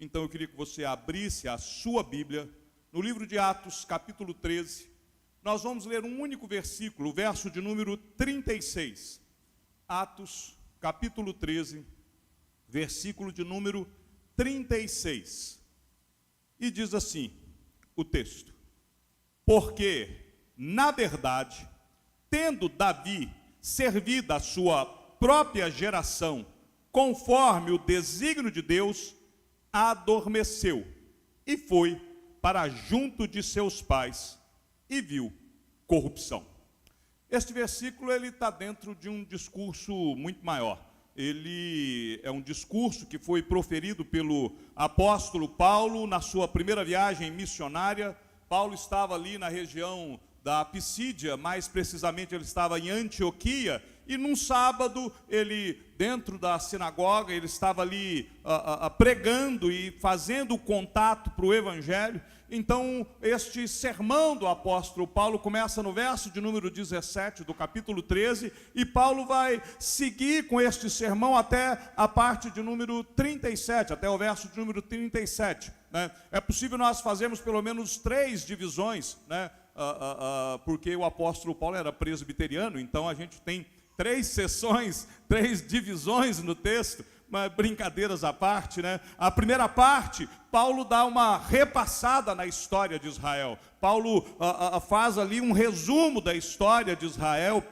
Então eu queria que você abrisse a sua Bíblia no livro de Atos, capítulo 13. Nós vamos ler um único versículo, o verso de número 36. Atos, capítulo 13, versículo de número 36. E diz assim o texto: porque, na verdade, tendo Davi servido a sua própria geração, conforme o desígnio de Deus, adormeceu e foi para junto de seus pais e viu corrupção. Este versículo ele está dentro de um discurso muito maior. Ele é um discurso que foi proferido pelo apóstolo Paulo na sua primeira viagem missionária. Paulo estava ali na região da Pisídia, mais precisamente ele estava em Antioquia, e num sábado, ele, dentro da sinagoga, ele estava ali pregando e fazendo o contato para o Evangelho. Então, este sermão do apóstolo Paulo começa no verso de número 17 do capítulo 13, e Paulo vai seguir com este sermão até a parte de número 37, até o verso de número 37. Né? É possível nós fazermos pelo menos 3 divisões, né? Porque o apóstolo Paulo era presbiteriano, então a gente tem 3 sessões, 3 divisões no texto, mas brincadeiras à parte, né? A primeira parte, Paulo dá uma repassada na história de Israel. Paulo faz ali um resumo da história de Israel,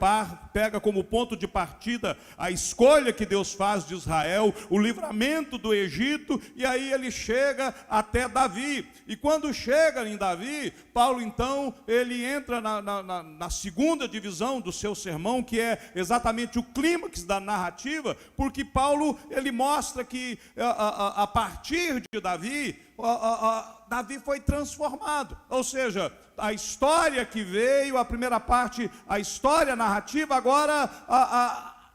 pega como ponto de partida a escolha que Deus faz de Israel, o livramento do Egito, e aí ele chega até Davi. E quando chega em Davi, Paulo então, ele entra na segunda divisão do seu sermão, que é exatamente o clímax da narrativa, porque Paulo, ele mostra que a partir de Davi, Davi foi transformado, ou seja, a história que veio, a primeira parte, a história narrativa, agora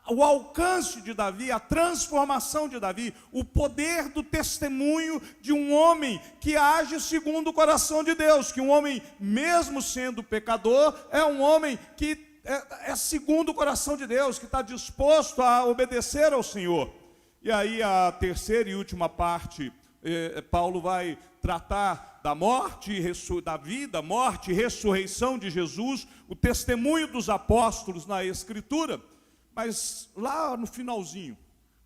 o alcance de Davi, a transformação de Davi, o poder do testemunho de um homem que age segundo o coração de Deus, que um homem, mesmo sendo pecador, é um homem que é segundo o coração de Deus, que está disposto a obedecer ao Senhor. E aí a terceira e última parte, Paulo vai tratar da morte, da vida, morte e ressurreição de Jesus, o testemunho dos apóstolos na Escritura. Mas lá no finalzinho,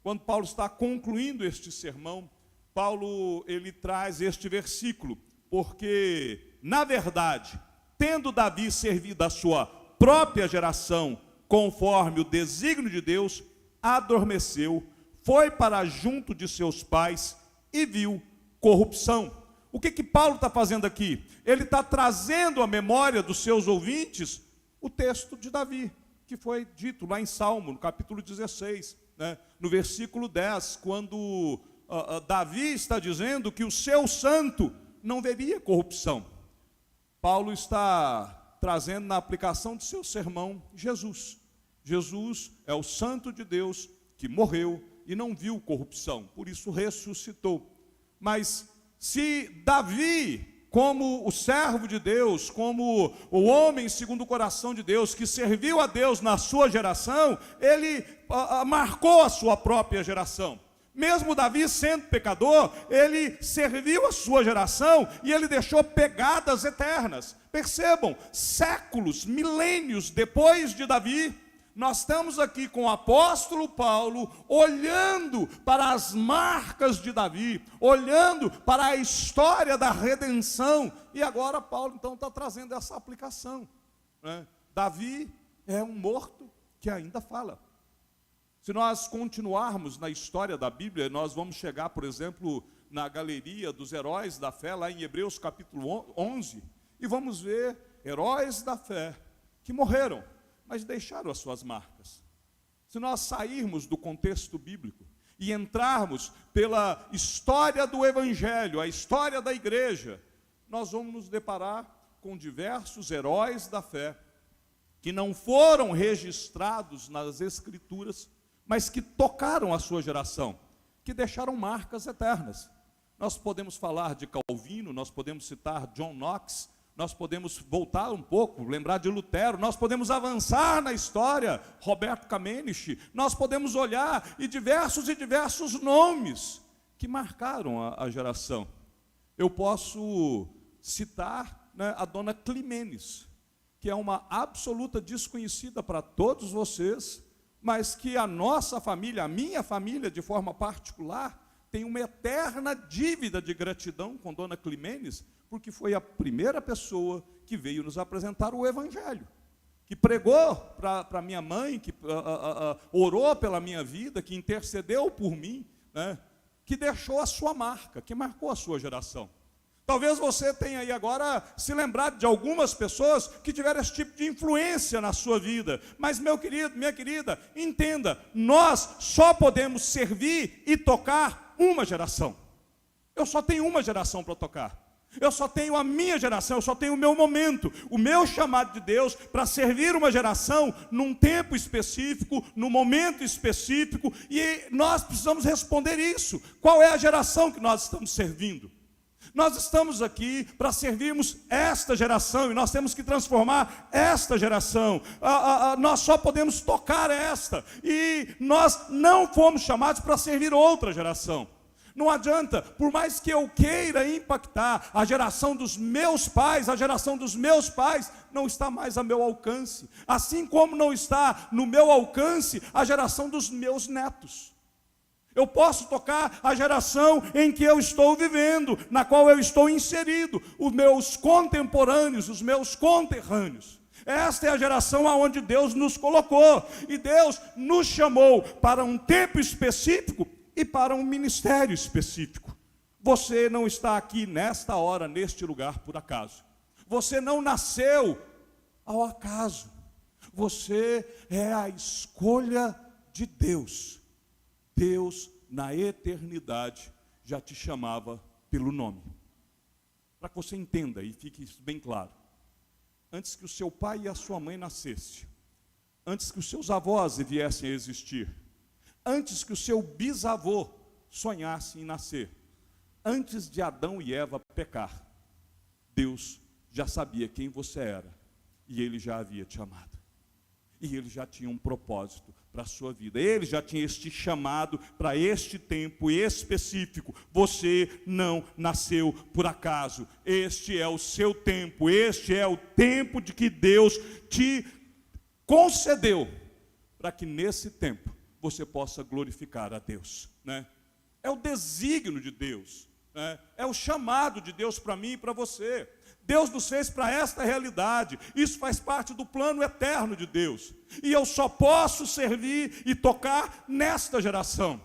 quando Paulo está concluindo este sermão, Paulo ele traz este versículo: porque, na verdade, tendo Davi servido a sua própria geração, conforme o desígnio de Deus, adormeceu, foi para junto de seus pais e viu corrupção. O que Paulo está fazendo aqui? Ele está trazendo à memória dos seus ouvintes o texto de Davi, que foi dito lá em Salmo, no capítulo 16, né? No versículo 10, quando Davi está dizendo que o seu santo não veria corrupção. Paulo está trazendo na aplicação do seu sermão Jesus. Jesus é o santo de Deus que morreu e não viu corrupção, por isso ressuscitou. Mas se Davi, como o servo de Deus, como o homem segundo o coração de Deus, que serviu a Deus na sua geração, ele marcou a sua própria geração. Mesmo Davi sendo pecador, ele serviu a sua geração e ele deixou pegadas eternas. Percebam, séculos, milênios depois de Davi, nós estamos aqui com o apóstolo Paulo, olhando para as marcas de Davi, olhando para a história da redenção, e agora Paulo então está trazendo essa aplicação, né? Davi é um morto que ainda fala. Se nós continuarmos na história da Bíblia, nós vamos chegar, por exemplo, na galeria dos heróis da fé, lá em Hebreus capítulo 11, e vamos ver heróis da fé que morreram, mas deixaram as suas marcas. Se nós sairmos do contexto bíblico e entrarmos pela história do Evangelho, a história da igreja, nós vamos nos deparar com diversos heróis da fé que não foram registrados nas Escrituras, mas que tocaram a sua geração, que deixaram marcas eternas. Nós podemos falar de Calvino, nós podemos citar John Knox, nós podemos voltar um pouco, lembrar de Lutero, nós podemos avançar na história, Roberto Kamenisch, nós podemos olhar e diversos nomes que marcaram a geração. Eu posso citar, né, a dona Climênis, que é uma absoluta desconhecida para todos vocês, mas que a nossa família, a minha família de forma particular, tem uma eterna dívida de gratidão com dona Climênis, porque foi a primeira pessoa que veio nos apresentar o Evangelho, que pregou para minha mãe, que orou pela minha vida, que intercedeu por mim, né, que deixou a sua marca, que marcou a sua geração. Talvez você tenha aí agora se lembrado de algumas pessoas que tiveram esse tipo de influência na sua vida. Mas, meu querido, minha querida, entenda, nós só podemos servir e tocar uma geração. Eu só tenho uma geração para tocar. Eu só tenho a minha geração, eu só tenho o meu momento, o meu chamado de Deus para servir uma geração num tempo específico, num momento específico, e nós precisamos responder isso. Qual é a geração que nós estamos servindo? Nós estamos aqui para servirmos esta geração, e nós temos que transformar esta geração. Nós só podemos tocar esta, e nós não fomos chamados para servir outra geração. Não adianta, por mais que eu queira impactar a geração dos meus pais, a geração dos meus pais não está mais a meu alcance. Assim como não está no meu alcance a geração dos meus netos. Eu posso tocar a geração em que eu estou vivendo, na qual eu estou inserido, os meus contemporâneos, os meus conterrâneos. Esta é a geração aonde Deus nos colocou, e Deus nos chamou para um tempo específico e para um ministério específico. Você não está aqui nesta hora, neste lugar, por acaso. Você não nasceu ao acaso. Você é a escolha de Deus. Deus, na eternidade, já te chamava pelo nome. Para que você entenda e fique isso bem claro. Antes que o seu pai e a sua mãe nascessem, antes que os seus avós viessem a existir, antes que o seu bisavô sonhasse em nascer, antes de Adão e Eva pecar, Deus já sabia quem você era, e Ele já havia te amado. E Ele já tinha um propósito para a sua vida. Ele já tinha este chamado para este tempo específico. Você não nasceu por acaso. Este é o seu tempo. Este é o tempo de que Deus te concedeu, para que nesse tempo você possa glorificar a Deus, né? É o desígnio de Deus, né? É o chamado de Deus para mim e para você. Deus nos fez para esta realidade. Isso faz parte do plano eterno de Deus. E eu só posso servir e tocar nesta geração.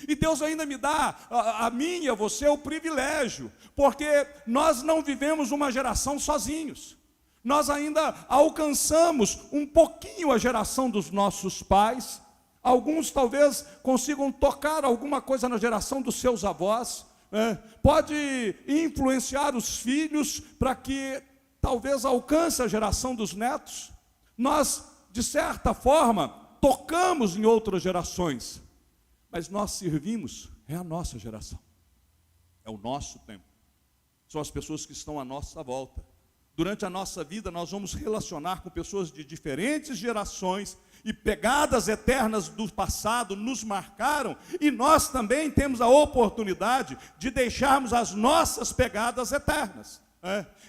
E Deus ainda me dá, a mim e a você, o privilégio, porque nós não vivemos uma geração sozinhos. Nós ainda alcançamos um pouquinho a geração dos nossos pais. Alguns talvez consigam tocar alguma coisa na geração dos seus avós. Pode influenciar os filhos para que talvez alcance a geração dos netos. Nós, de certa forma, tocamos em outras gerações, mas nós servimos, é a nossa geração, é o nosso tempo, são as pessoas que estão à nossa volta. Durante a nossa vida nós vamos relacionar com pessoas de diferentes gerações, e pegadas eternas do passado nos marcaram, e nós também temos a oportunidade de deixarmos as nossas pegadas eternas.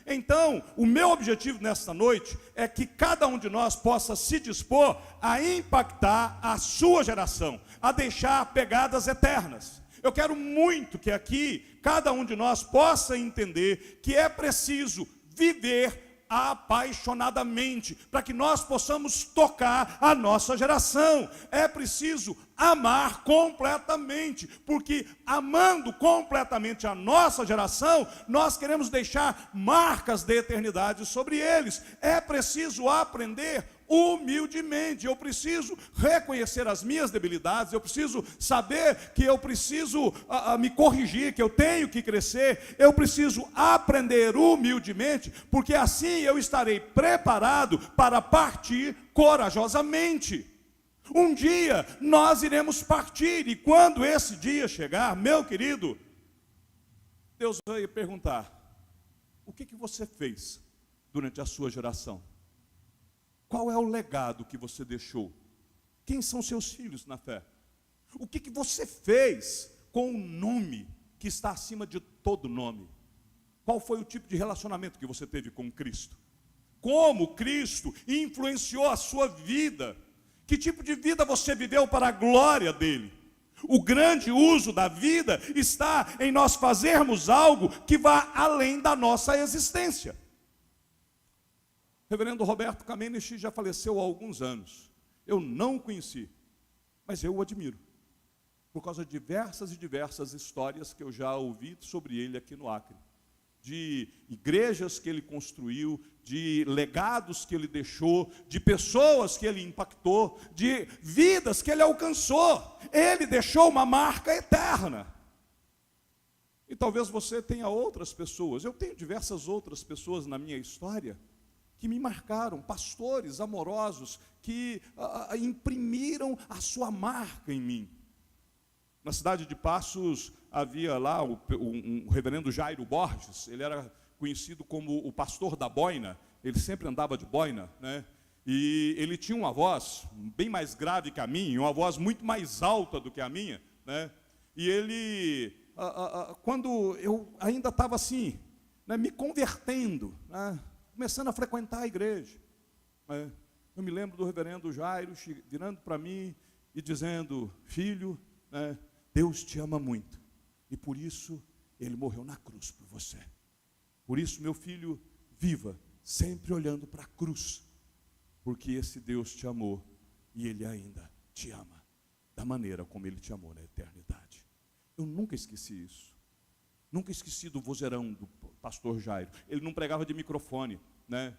Então, o meu objetivo nesta noite é que cada um de nós possa se dispor a impactar a sua geração, a deixar pegadas eternas. Eu quero muito que aqui cada um de nós possa entender que é preciso viver apaixonadamente, para que nós possamos tocar a nossa geração. É preciso amar completamente, porque amando completamente a nossa geração, nós queremos deixar marcas de eternidade sobre eles. É preciso aprender humildemente. Eu preciso reconhecer as minhas debilidades, eu preciso saber que eu preciso me corrigir, que eu tenho que crescer, eu preciso aprender humildemente, porque assim eu estarei preparado para partir corajosamente. Um dia nós iremos partir, e quando esse dia chegar, meu querido, Deus vai perguntar: o que você fez durante a sua geração? Qual é o legado que você deixou? Quem são seus filhos na fé? O que você fez com o nome que está acima de todo nome. Qual foi o tipo de relacionamento que você teve com Cristo? Como Cristo influenciou a sua vida? Que tipo de vida você viveu para a glória dele? O grande uso da vida está em nós fazermos algo que vá além da nossa existência. O reverendo Roberto Kamenisch já faleceu há alguns anos. Eu não o conheci, mas eu o admiro, por causa de diversas e diversas histórias que eu já ouvi sobre ele aqui no Acre. De igrejas que ele construiu, de legados que ele deixou, de pessoas que ele impactou, de vidas que ele alcançou. Ele deixou uma marca eterna. E talvez você tenha outras pessoas. Eu tenho diversas outras pessoas na minha história que me marcaram, pastores amorosos que imprimiram a sua marca em mim. Na cidade de Passos havia lá um reverendo Jairo Borges. Ele era conhecido como o pastor da boina. Ele sempre andava de boina, né? E ele tinha uma voz bem mais grave que a minha, uma voz muito mais alta do que a minha, né? E ele, quando eu ainda estava assim, né, me convertendo, né, começando a frequentar a igreja, né, eu me lembro do reverendo Jairo virando para mim e dizendo: filho, né, Deus te ama muito, e por isso ele morreu na cruz por você. Por isso, meu filho, viva sempre olhando para a cruz, porque esse Deus te amou e ele ainda te ama da maneira como ele te amou na eternidade. Eu nunca esqueci isso. Nunca esqueci do vozeirão do pastor Jairo. Ele não pregava de microfone, né?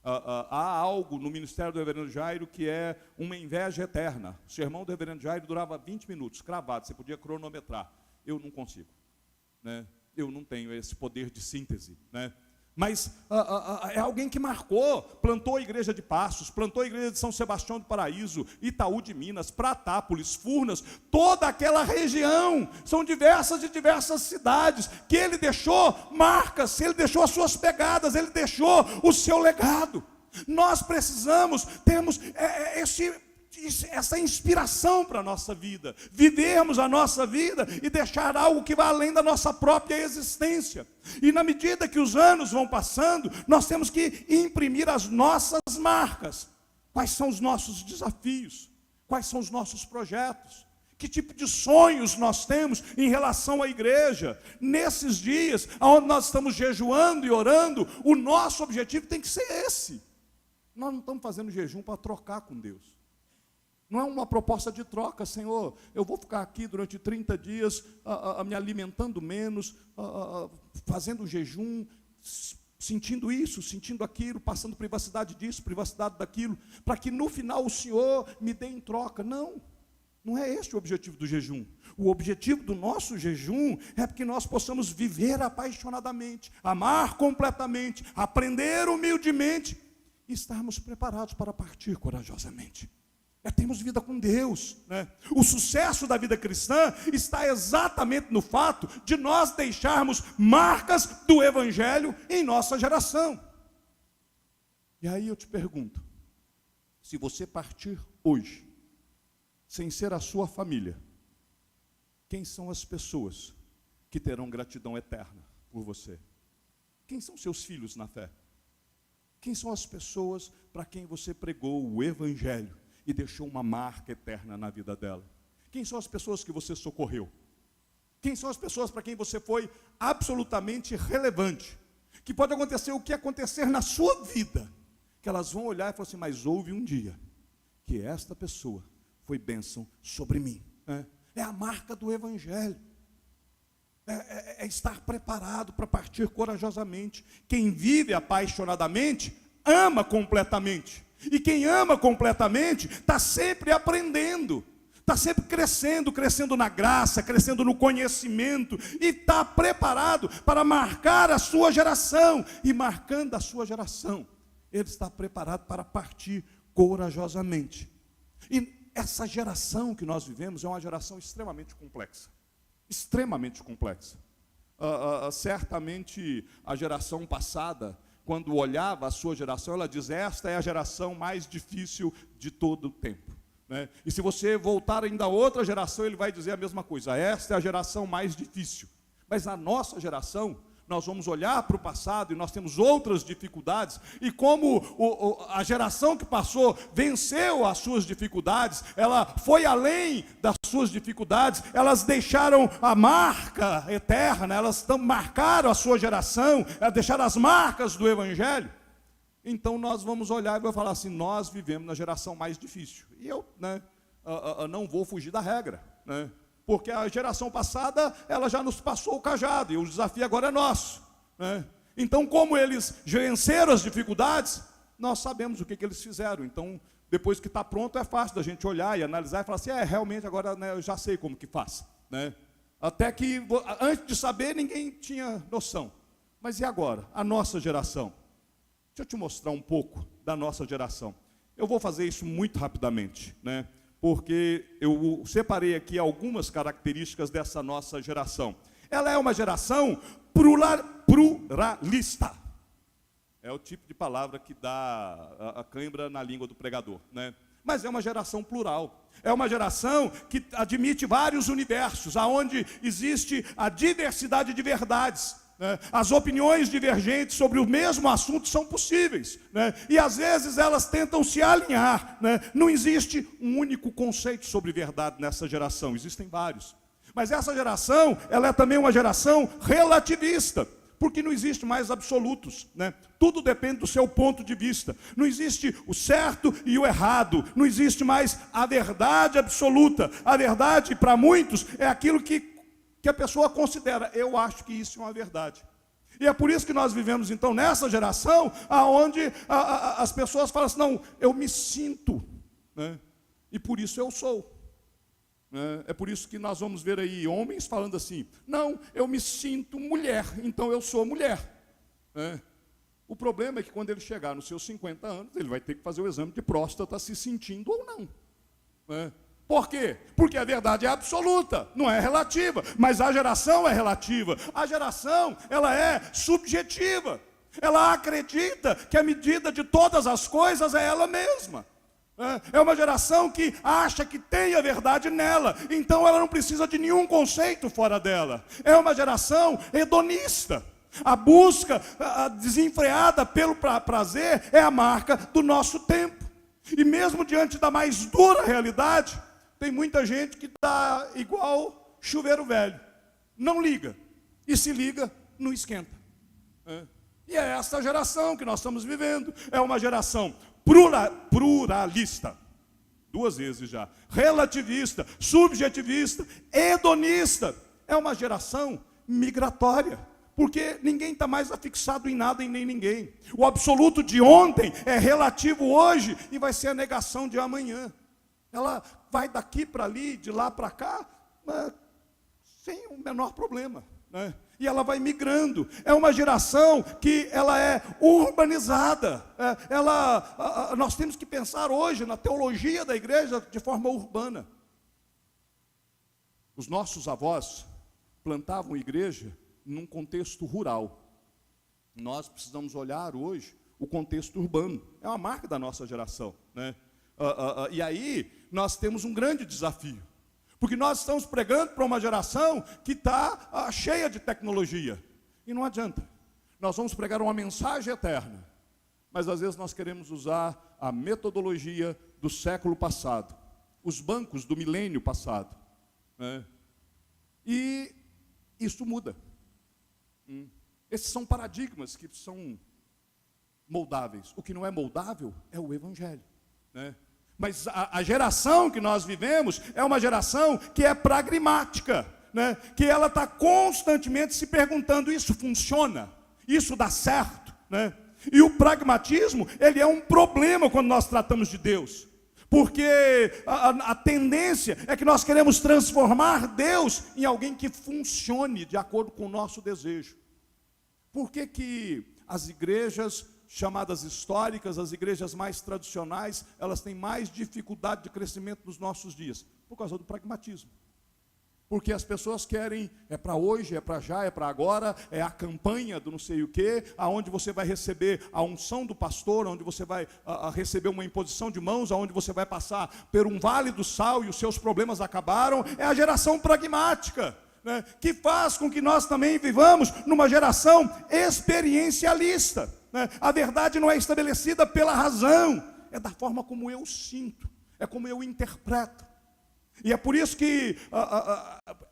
Há algo no ministério do reverendo Jairo que é uma inveja eterna. O sermão do reverendo Jairo durava 20 minutos, cravado, você podia cronometrar. Eu não consigo, né? Eu não tenho esse poder de síntese, né? Mas é alguém que marcou, plantou a igreja de Passos, plantou a igreja de São Sebastião do Paraíso, Itaú de Minas, Pratápolis, Furnas, toda aquela região. São diversas e diversas cidades que ele deixou marcas, ele deixou as suas pegadas, ele deixou o seu legado. Nós precisamos termos essa inspiração para a nossa vida, vivermos a nossa vida e deixar algo que vá além da nossa própria existência. E na medida que os anos vão passando, nós temos que imprimir as nossas marcas. Quais são os nossos desafios? Quais são os nossos projetos? Que tipo de sonhos nós temos em relação à igreja? Nesses dias, onde nós estamos jejuando e orando, o nosso objetivo tem que ser esse. Nós não estamos fazendo jejum para trocar com Deus. Não é uma proposta de troca: Senhor, eu vou ficar aqui durante 30 dias me alimentando menos, fazendo jejum, sentindo isso, sentindo aquilo, passando privacidade disso, privacidade daquilo, para que no final o Senhor me dê em troca. Não, não é este o objetivo do jejum. O objetivo do nosso jejum é que nós possamos viver apaixonadamente, amar completamente, aprender humildemente e estarmos preparados para partir corajosamente. Temos vida com Deus, né? O sucesso da vida cristã está exatamente no fato de nós deixarmos marcas do Evangelho em nossa geração. E aí eu te pergunto, se você partir hoje, sem ser a sua família, quem são as pessoas que terão gratidão eterna por você? Quem são seus filhos na fé? Quem são as pessoas para quem você pregou o Evangelho e deixou uma marca eterna na vida dela? Quem são as pessoas que você socorreu? Quem são as pessoas para quem você foi absolutamente relevante? Que pode acontecer o que acontecer na sua vida, que elas vão olhar e falar assim: mas houve um dia que esta pessoa foi bênção sobre mim. É a marca do Evangelho. É estar preparado para partir corajosamente. Quem vive apaixonadamente, ama completamente. E quem ama completamente, está sempre aprendendo, está sempre crescendo na graça, crescendo no conhecimento, e está preparado para marcar a sua geração. E marcando a sua geração, ele está preparado para partir corajosamente. E essa geração que nós vivemos é uma geração extremamente complexa. Extremamente complexa. Certamente a geração passada, quando olhava a sua geração, ela diz: esta é a geração mais difícil de todo o tempo, né? E se você voltar ainda a outra geração, ele vai dizer a mesma coisa: esta é a geração mais difícil. Mas na nossa geração, nós vamos olhar para o passado e nós temos outras dificuldades, e como a geração que passou venceu as suas dificuldades, ela foi além das suas dificuldades, elas deixaram a marca eterna, elas marcaram a sua geração, elas deixaram as marcas do Evangelho. Então nós vamos olhar e vou falar assim, nós vivemos na geração mais difícil. E eu não vou fugir da regra, porque a geração passada, ela já nos passou o cajado, e o desafio agora é nosso, Então, como eles venceram as dificuldades, nós sabemos o que eles fizeram. Então, depois que está pronto, é fácil da gente olhar e analisar e falar assim, realmente agora eu já sei como que faz, Até que, antes de saber, ninguém tinha noção. Mas e agora? A nossa geração. Deixa eu te mostrar um pouco da nossa geração. Eu vou fazer isso muito rapidamente, porque eu separei aqui algumas características dessa nossa geração. Ela é uma geração pluralista. É o tipo de palavra que dá a cãibra na língua do pregador, Mas é uma geração plural. É uma geração que admite vários universos, aonde existe a diversidade de verdades. As opiniões divergentes sobre o mesmo assunto são possíveis, e às vezes elas tentam se alinhar, Não existe um único conceito sobre verdade nessa geração, existem vários. Mas essa geração, ela é também uma geração relativista, porque não existe mais absolutos, Tudo depende do seu ponto de vista. Não existe o certo e o errado, não existe mais a verdade absoluta. A verdade, para muitos, é aquilo que a pessoa considera, eu acho que isso é uma verdade. E é por isso que nós vivemos, então, nessa geração, onde as pessoas falam assim, não, eu me sinto, e por isso eu sou. É por isso que nós vamos ver aí homens falando assim, não, eu me sinto mulher, então eu sou mulher. O problema é que quando ele chegar nos seus 50 anos, ele vai ter que fazer o exame de próstata se sentindo ou não. Por quê? Porque a verdade é absoluta, não é relativa, mas a geração é relativa. A geração, ela é subjetiva. Ela acredita que a medida de todas as coisas é ela mesma. É uma geração que acha que tem a verdade nela, então ela não precisa de nenhum conceito fora dela. É uma geração hedonista. A busca desenfreada pelo prazer é a marca do nosso tempo. E mesmo diante da mais dura realidade, tem muita gente que está igual chuveiro velho. Não liga. E se liga, não esquenta. E é essa geração que nós estamos vivendo. É uma geração pluralista. 2 vezes já. Relativista, subjetivista, hedonista. É uma geração migratória. Porque ninguém está mais afixado em nada e nem ninguém. O absoluto de ontem é relativo hoje e vai ser a negação de amanhã. Ela vai daqui para ali, de lá para cá, sem o menor problema, E ela vai migrando. É uma geração que ela é urbanizada. Nós temos que pensar hoje na teologia da igreja de forma urbana. Os nossos avós plantavam igreja num contexto rural. Nós precisamos olhar hoje o contexto urbano. É uma marca da nossa geração, E aí nós temos um grande desafio, porque nós estamos pregando para uma geração que está cheia de tecnologia, e não adianta. Nós vamos pregar uma mensagem eterna, mas às vezes nós queremos usar a metodologia do século passado, os bancos do milênio passado, E isso muda. Esses são paradigmas que são moldáveis. O que não é moldável é o Evangelho, Mas a geração que nós vivemos é uma geração que é pragmática, Que ela está constantemente se perguntando, isso funciona? Isso dá certo? E o pragmatismo, ele é um problema quando nós tratamos de Deus. Porque a tendência é que nós queremos transformar Deus em alguém que funcione de acordo com o nosso desejo. Por que as igrejas chamadas históricas, as igrejas mais tradicionais, elas têm mais dificuldade de crescimento nos nossos dias? Por causa do pragmatismo. Porque as pessoas querem, é para hoje, é para já, é para agora, é a campanha do não sei o quê, aonde você vai receber a unção do pastor, onde você vai receber uma imposição de mãos, aonde você vai passar por um vale do sal e os seus problemas acabaram. É a geração pragmática. né, que faz com que nós também vivamos numa geração experiencialista, né? A verdade não é estabelecida pela razão, é da forma como eu sinto, é como eu interpreto. E é por isso que,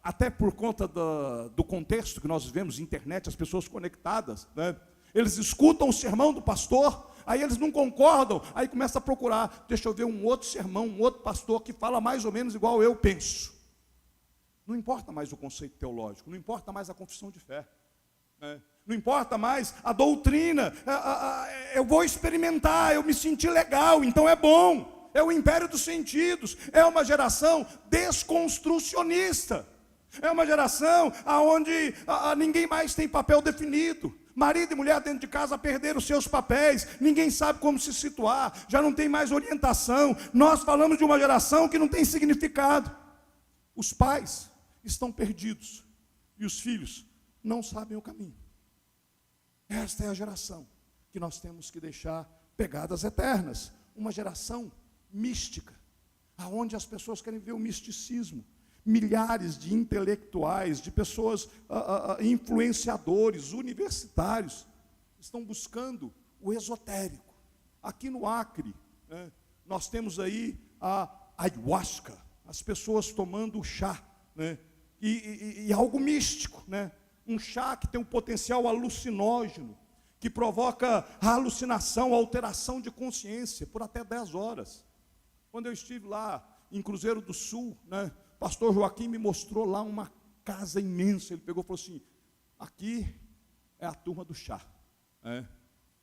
até por conta do contexto que nós vivemos, internet, as pessoas conectadas, né, eles escutam o sermão do pastor, aí eles não concordam, aí começa a procurar, deixa eu ver um outro sermão, um outro pastor que fala mais ou menos igual eu penso. Não importa mais o conceito teológico, não importa mais a confissão de fé, né? Não importa mais a doutrina, eu vou experimentar, eu me senti legal, então é bom, é o império dos sentidos, é uma geração desconstrucionista, é uma geração onde ninguém mais tem papel definido, marido e mulher dentro de casa perderam os seus papéis, ninguém sabe como se situar, já não tem mais orientação, nós falamos de uma geração que não tem significado, os pais estão perdidos, e os filhos não sabem o caminho. Esta é a geração que nós temos que deixar pegadas eternas. Uma geração mística, aonde as pessoas querem ver o misticismo. Milhares de intelectuais, de pessoas influenciadores, universitários, estão buscando o esotérico. Aqui no Acre, né, nós temos aí a ayahuasca, as pessoas tomando chá, né, e algo místico, né? Um chá que tem um potencial alucinógeno, que provoca a alucinação, a alteração de consciência por até 10 horas. Quando eu estive lá em Cruzeiro do Sul, né, pastor Joaquim me mostrou lá uma casa imensa, ele pegou e falou assim, aqui é a turma do chá.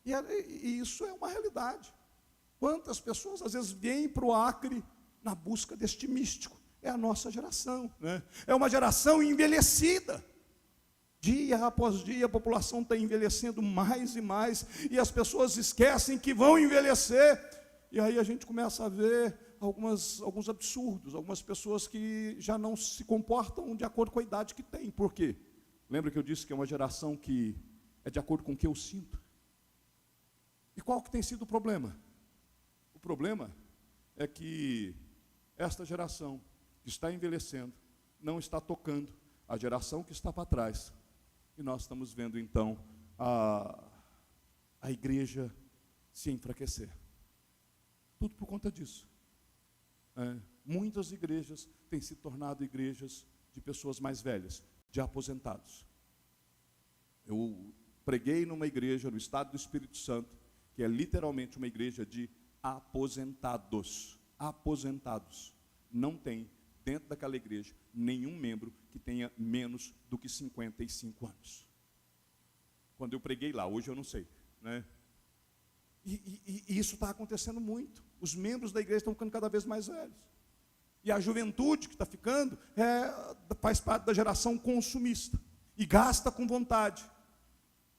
E isso é uma realidade. Quantas pessoas às vezes vêm para o Acre na busca deste místico? É a nossa geração, né? É uma geração envelhecida. Dia após dia a população está envelhecendo mais e mais, e as pessoas esquecem que vão envelhecer, e aí a gente começa a ver alguns absurdos, algumas pessoas que já não se comportam de acordo com a idade que tem. Por quê? Lembra que eu disse que é uma geração que é de acordo com o que eu sinto? E qual que tem sido o problema? O problema é que esta geração que está envelhecendo não está tocando a geração que está para trás. E nós estamos vendo, então, a igreja se enfraquecer. Tudo por conta disso. Muitas igrejas têm se tornado igrejas de pessoas mais velhas, de aposentados. Eu preguei numa igreja no estado do Espírito Santo, que é literalmente uma igreja de aposentados. Aposentados. Não tem dentro daquela igreja nenhum membro que tenha menos do que 55 anos. Quando eu preguei lá, hoje eu não sei, né? E isso está acontecendo muito. Os membros da igreja estão ficando cada vez mais velhos. E a juventude que está ficando faz parte da geração consumista. E gasta com vontade.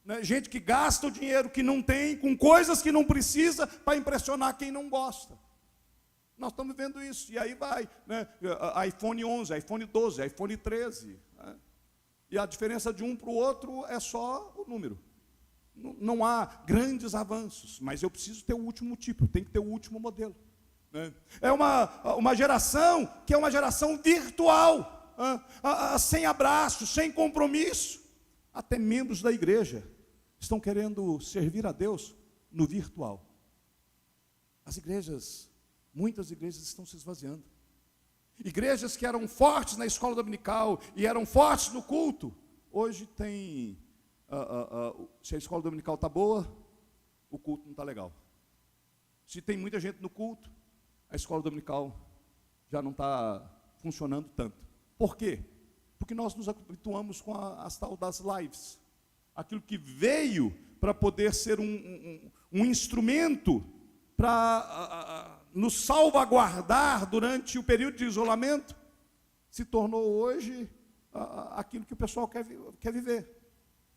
Né? Gente que gasta o dinheiro que não tem, com coisas que não precisa, para impressionar quem não gosta. Nós estamos vendo isso, e aí vai, né? iPhone 11, iPhone 12, iPhone 13, né? E a diferença de um para o outro é só o número. Não há grandes avanços, mas eu preciso ter o último tipo, tem que ter o último modelo, né? É uma geração que é uma geração virtual, sem abraço, sem compromisso. Até membros da igreja estão querendo servir a Deus no virtual. Muitas igrejas estão se esvaziando. Igrejas que eram fortes na escola dominical e eram fortes no culto, hoje tem, se a escola dominical está boa, o culto não está legal. Se tem muita gente no culto, a escola dominical já não está funcionando tanto. Por quê? Porque nós nos habituamos com as tal das lives. Aquilo que veio para poder ser um instrumento para nos salvaguardar durante o período de isolamento, se tornou hoje aquilo que o pessoal quer viver.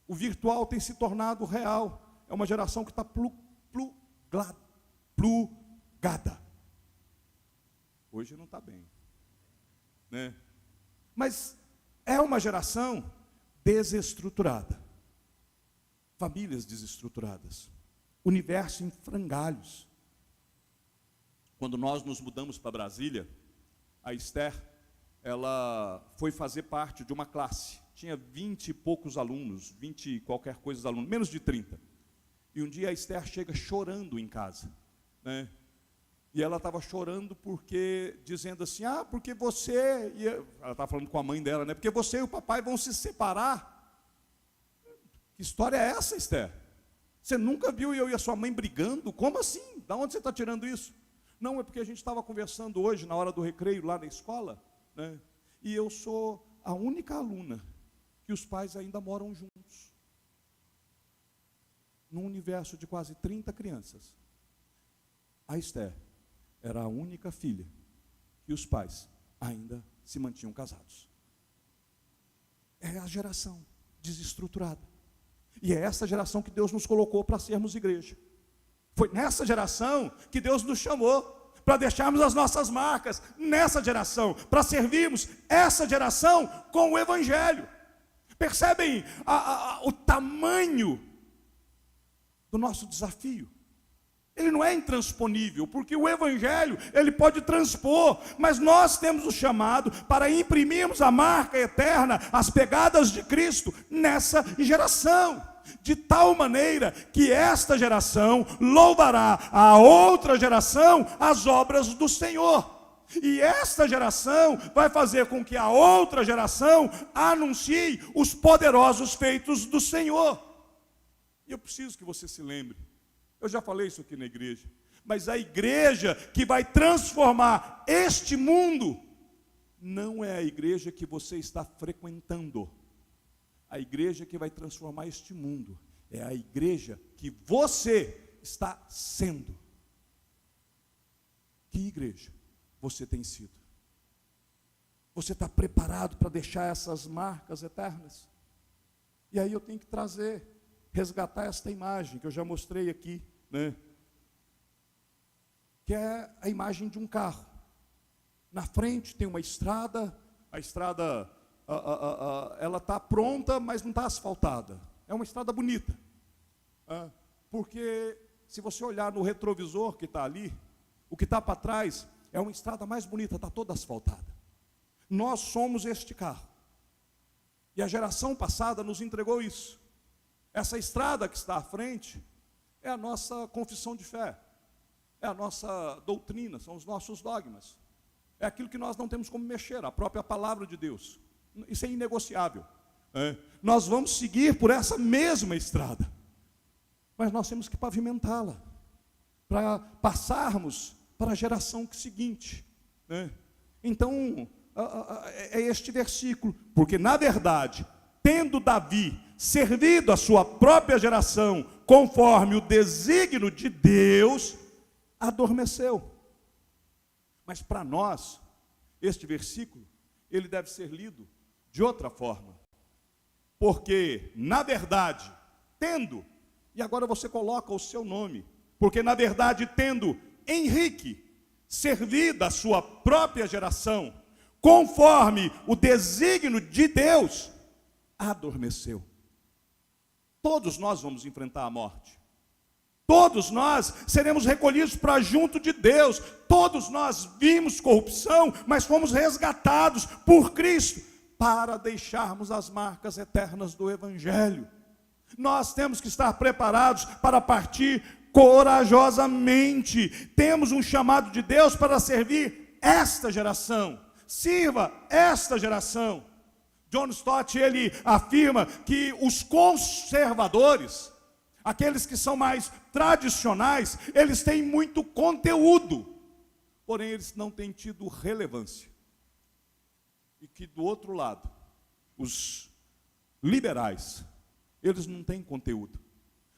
O virtual tem se tornado real. É uma geração que está plugada. Hoje não está bem, né? Mas é uma geração desestruturada. Famílias desestruturadas. Universo em frangalhos. Quando nós nos mudamos para Brasília, a Esther ela foi fazer parte de uma classe. Tinha 20 e poucos alunos, 20 e qualquer coisa de alunos, menos de 30. E um dia a Esther chega chorando em casa, né? E ela estava chorando porque, dizendo assim, porque você, ela estava falando com a mãe dela, né? Porque você e o papai vão se separar. Que história é essa, Esther? Você nunca viu eu e a sua mãe brigando? Como assim? Da onde você está tirando isso? Não, é porque a gente estava conversando hoje, na hora do recreio, lá na escola, né? E eu sou a única aluna que os pais ainda moram juntos. Num universo de quase 30 crianças. A Esther era a única filha que os pais ainda se mantinham casados. É a geração desestruturada. E é essa geração que Deus nos colocou para sermos igreja. Foi nessa geração que Deus nos chamou para deixarmos as nossas marcas nessa geração, para servirmos essa geração com o Evangelho. Percebem o tamanho do nosso desafio? Ele não é intransponível, porque o Evangelho, ele pode transpor, mas nós temos o chamado para imprimirmos a marca eterna, as pegadas de Cristo, nessa geração, de tal maneira que esta geração louvará a outra geração as obras do Senhor. E esta geração vai fazer com que a outra geração anuncie os poderosos feitos do Senhor. E eu preciso que você se lembre, eu já falei isso aqui na igreja, mas a igreja que vai transformar este mundo não é a igreja que você está frequentando. A igreja que vai transformar este mundo é a igreja que você está sendo. Que igreja você tem sido? Você está preparado para deixar essas marcas eternas? E aí eu tenho que resgatar esta imagem que eu já mostrei aqui, né? Que é a imagem de um carro. Na frente tem uma estrada, a estrada ela está pronta, mas não está asfaltada. É uma estrada bonita, porque se você olhar no retrovisor que está ali, o que está para trás é uma estrada mais bonita, está toda asfaltada. Nós somos este carro, e a geração passada nos entregou isso. Essa estrada que está à frente é a nossa confissão de fé, é a nossa doutrina, são os nossos dogmas, é aquilo que nós não temos como mexer, a própria palavra de Deus. Isso é inegociável. Nós vamos seguir por essa mesma estrada, mas nós temos que pavimentá-la para passarmos para a geração seguinte. Então, é este versículo, porque na verdade, tendo Davi servido a sua própria geração, conforme o desígnio de Deus, adormeceu. Mas para nós, este versículo, ele deve ser lido de outra forma. Porque, na verdade, tendo, e agora você coloca o seu nome, porque na verdade, tendo Henrique servido a sua própria geração, conforme o desígnio de Deus, adormeceu. Todos nós vamos enfrentar a morte. Todos nós seremos recolhidos para junto de Deus. Todos nós vimos corrupção, mas fomos resgatados por Cristo para deixarmos as marcas eternas do Evangelho. Nós temos que estar preparados para partir corajosamente. Temos um chamado de Deus para servir esta geração. Sirva esta geração. John Stott, ele afirma que os conservadores, aqueles que são mais tradicionais, eles têm muito conteúdo, porém eles não têm tido relevância. E que do outro lado, os liberais, eles não têm conteúdo,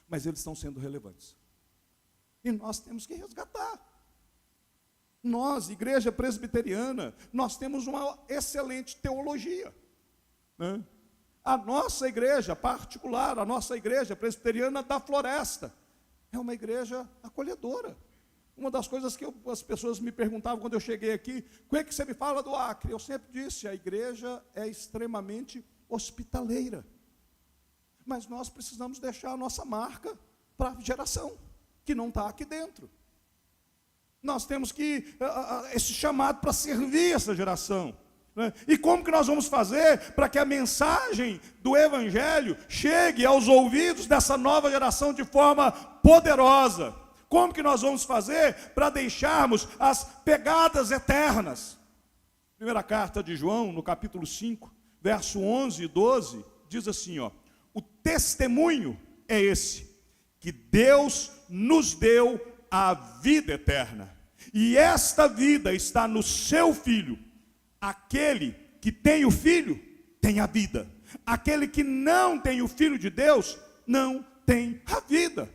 mas eles estão sendo relevantes. E nós temos que resgatar. Nós, igreja presbiteriana, nós temos uma excelente teologia. A nossa igreja particular, a nossa igreja presbiteriana da Floresta, é uma igreja acolhedora. Uma das coisas que as pessoas me perguntavam quando eu cheguei aqui, o que é que você me fala do Acre? Eu sempre disse, a igreja é extremamente hospitaleira. Mas nós precisamos deixar a nossa marca para a geração que não está aqui dentro. Nós temos que esse chamado para servir essa geração. né? E como que nós vamos fazer para que a mensagem do Evangelho chegue aos ouvidos dessa nova geração de forma poderosa? Como que nós vamos fazer para deixarmos as pegadas eternas? Primeira carta de João, no capítulo 5, verso 11 e 12, diz assim, ó: o testemunho é esse, que Deus nos deu a vida eterna, e esta vida está no seu Filho. Aquele que tem o Filho tem a vida, aquele que não tem o Filho de Deus não tem a vida.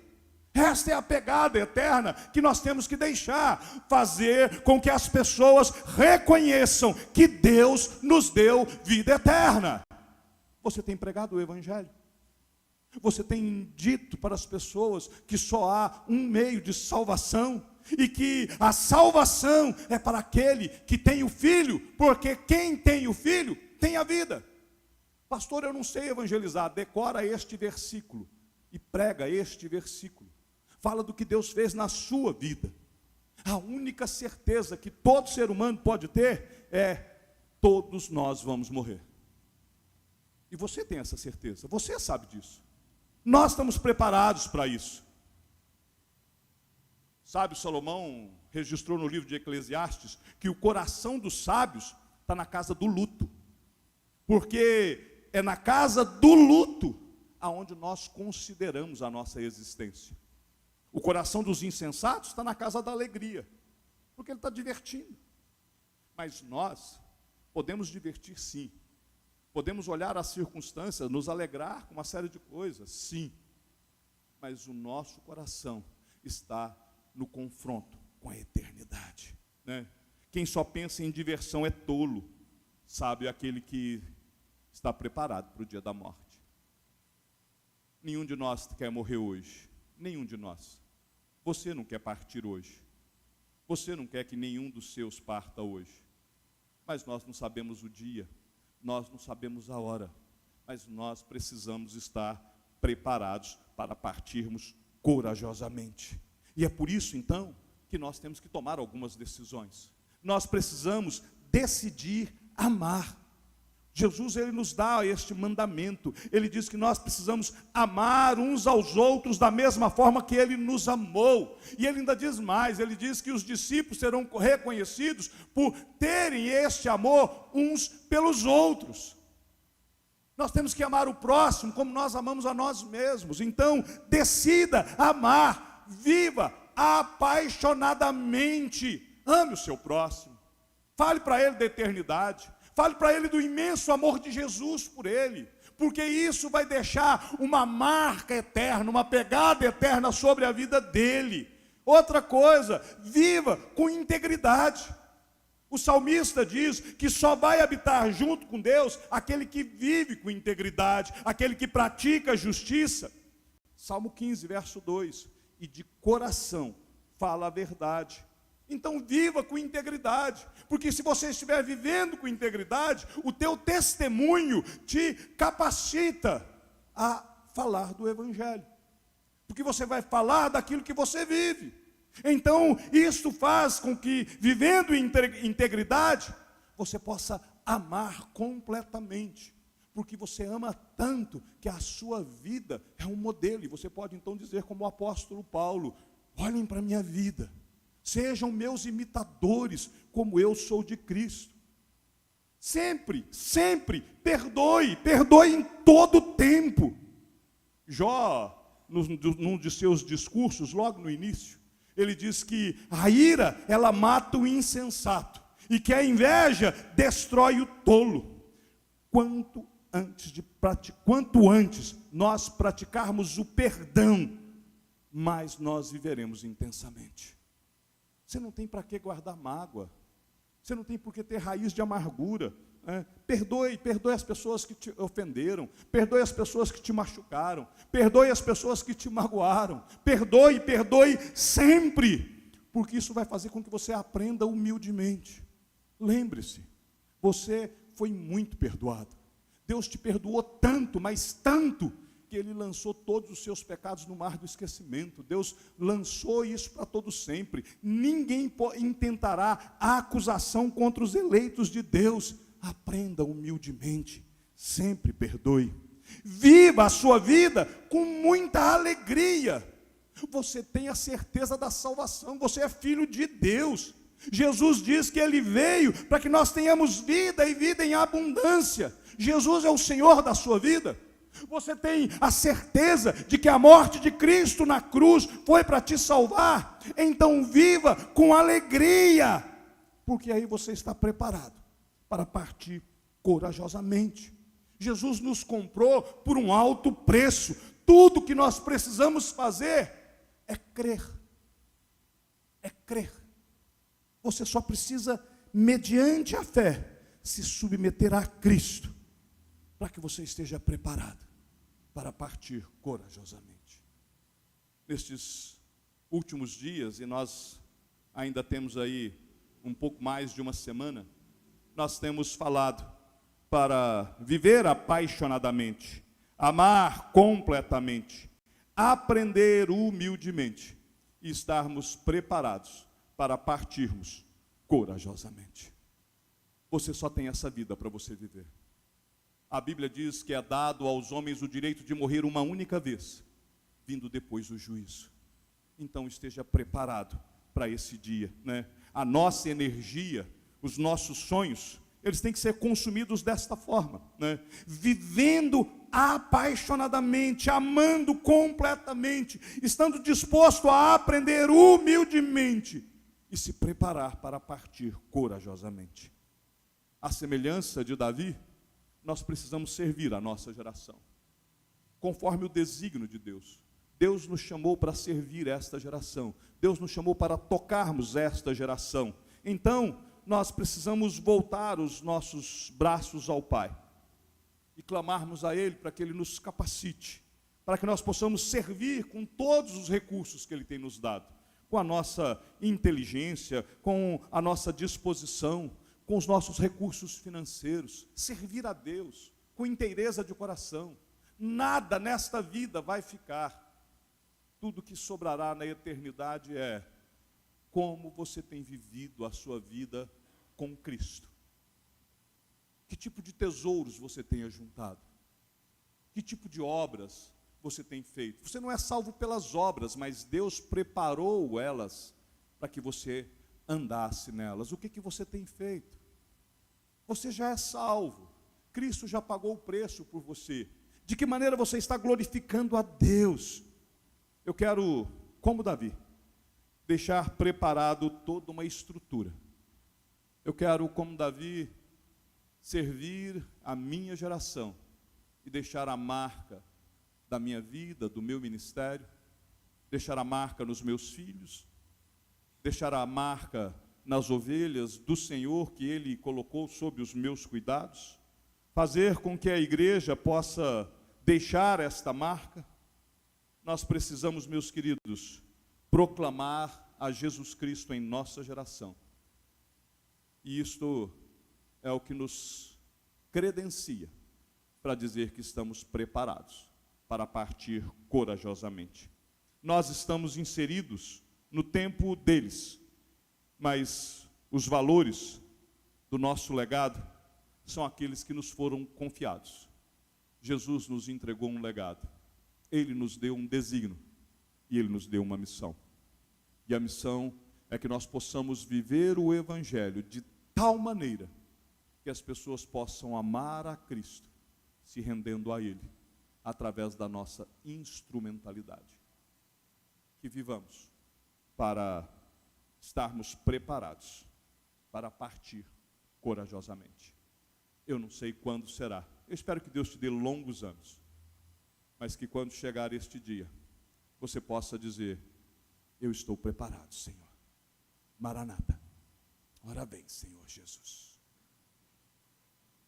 Esta é a pegada eterna que nós temos que deixar, fazer com que as pessoas reconheçam que Deus nos deu vida eterna. Você tem pregado o Evangelho? Você tem dito para as pessoas que só há um meio de salvação, e que a salvação é para aquele que tem o Filho, porque quem tem o Filho tem a vida. Pastor, eu não sei evangelizar. Decora este versículo e prega este versículo. Fala do que Deus fez na sua vida. A única certeza que todo ser humano pode ter é: todos nós vamos morrer. E você tem essa certeza, você sabe disso. Nós estamos preparados para isso. Sábio Salomão registrou no livro de Eclesiastes que o coração dos sábios está na casa do luto, porque é na casa do luto aonde nós consideramos a nossa existência. O coração dos insensatos está na casa da alegria, porque ele está divertindo. Mas nós podemos divertir sim, podemos olhar as circunstâncias, nos alegrar com uma série de coisas, sim, mas o nosso coração está no confronto com a eternidade, né? Quem só pensa em diversão é tolo, sabe aquele que está preparado para o dia da morte. Nenhum de nós quer morrer hoje, nenhum de nós. Você não quer partir hoje, você não quer que nenhum dos seus parta hoje, mas nós não sabemos o dia, nós não sabemos a hora, mas nós precisamos estar preparados para partirmos corajosamente. E é por isso, então, que nós temos que tomar algumas decisões. Nós precisamos decidir amar. Jesus, ele nos dá este mandamento. Ele diz que nós precisamos amar uns aos outros da mesma forma que ele nos amou. E ele ainda diz mais, ele diz que os discípulos serão reconhecidos por terem este amor uns pelos outros. Nós temos que amar o próximo como nós amamos a nós mesmos. Então, decida amar, viva apaixonadamente, ame o seu próximo, fale para ele da eternidade, fale para ele do imenso amor de Jesus por ele, porque isso vai deixar uma marca eterna, uma pegada eterna sobre a vida dele. Outra coisa, viva com integridade. O salmista diz que só vai habitar junto com Deus aquele que vive com integridade, aquele que pratica a justiça. Salmo 15, verso 2, e de coração fala a verdade. Então viva com integridade, porque se você estiver vivendo com integridade, o teu testemunho te capacita a falar do Evangelho, porque você vai falar daquilo que você vive. Então isso faz com que, vivendo em integridade, você possa amar completamente, porque você ama tanto que a sua vida é um modelo. E você pode então dizer como o apóstolo Paulo: olhem para a minha vida, sejam meus imitadores, como eu sou de Cristo. Sempre, sempre, perdoe em todo o tempo. Jó, num de seus discursos, logo no início, ele diz que a ira, ela mata o insensato, e que a inveja destrói o tolo. Quanto antes nós praticarmos o perdão, mais nós viveremos intensamente. Você não tem para que guardar mágoa, você não tem por que ter raiz de amargura. Perdoe as pessoas que te ofenderam, perdoe as pessoas que te machucaram, perdoe as pessoas que te magoaram, perdoe sempre, porque isso vai fazer com que você aprenda humildemente. Lembre-se, você foi muito perdoado. Deus te perdoou tanto, mas tanto, que Ele lançou todos os seus pecados no mar do esquecimento. Deus lançou isso para todo sempre. Ninguém intentará a acusação contra os eleitos de Deus. aprenda humildemente, sempre perdoe. Viva a sua vida com muita alegria. Você tem a certeza da salvação, você é filho de Deus. Jesus diz que Ele veio para que nós tenhamos vida e vida em abundância. Jesus é o Senhor da sua vida. Você tem a certeza de que a morte de Cristo na cruz foi para te salvar. Então viva com alegria, porque aí você está preparado para partir corajosamente. Jesus nos comprou por um alto preço. Tudo que nós precisamos fazer é crer. É crer. Você só precisa, mediante a fé, se submeter a Cristo, para que você esteja preparado para partir corajosamente. Nestes últimos dias, e nós ainda temos aí um pouco mais de uma semana, nós temos falado para viver apaixonadamente, amar completamente, aprender humildemente e estarmos preparados para partirmos corajosamente. Você só tem essa vida para você viver. A Bíblia diz que é dado aos homens o direito de morrer uma única vez, vindo depois o juízo. Então esteja preparado para esse dia, né? A nossa energia, os nossos sonhos, eles têm que ser consumidos desta forma, né? Vivendo apaixonadamente, amando completamente, estando disposto a aprender humildemente e se preparar para partir corajosamente. A semelhança de Davi, nós precisamos servir a nossa geração, conforme o desígnio de Deus. Deus nos chamou para servir esta geração. Deus nos chamou para tocarmos esta geração. Então, nós precisamos voltar os nossos braços ao Pai e clamarmos a Ele para que Ele nos capacite, para que nós possamos servir com todos os recursos que Ele tem nos dado, com a nossa inteligência, com a nossa disposição, com os nossos recursos financeiros, servir a Deus com inteireza de coração. Nada nesta vida vai ficar. Tudo que sobrará na eternidade é como você tem vivido a sua vida com Cristo. Que tipo de tesouros você tem ajuntado? Que tipo de obras você tem feito? Você não é salvo pelas obras, mas Deus preparou elas para que você andasse nelas. O que você tem feito? Você já é salvo. Cristo já pagou o preço por você. De que maneira você está glorificando a Deus? Eu quero, como Davi, deixar preparado toda uma estrutura. Eu quero, como Davi, servir a minha geração e deixar a marca da minha vida, do meu ministério, deixar a marca nos meus filhos, deixar a marca nas ovelhas do Senhor que Ele colocou sob os meus cuidados, fazer com que a igreja possa deixar esta marca. Nós precisamos, meus queridos, proclamar a Jesus Cristo em nossa geração. E isto é o que nos credencia para dizer que estamos preparados para partir corajosamente. Nós estamos inseridos no tempo deles, mas os valores do nosso legado são aqueles que nos foram confiados. Jesus nos entregou um legado. Ele nos deu um desígnio e Ele nos deu uma missão. E a missão é que nós possamos viver o Evangelho de tal maneira que as pessoas possam amar a Cristo, se rendendo a Ele, através da nossa instrumentalidade. Que vivamos para estarmos preparados para partir corajosamente. Eu não sei quando será. Eu espero que Deus te dê longos anos, mas que quando chegar este dia, você possa dizer: eu estou preparado, Senhor. Maranata. Ora bem, Senhor Jesus.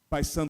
Pai Santo,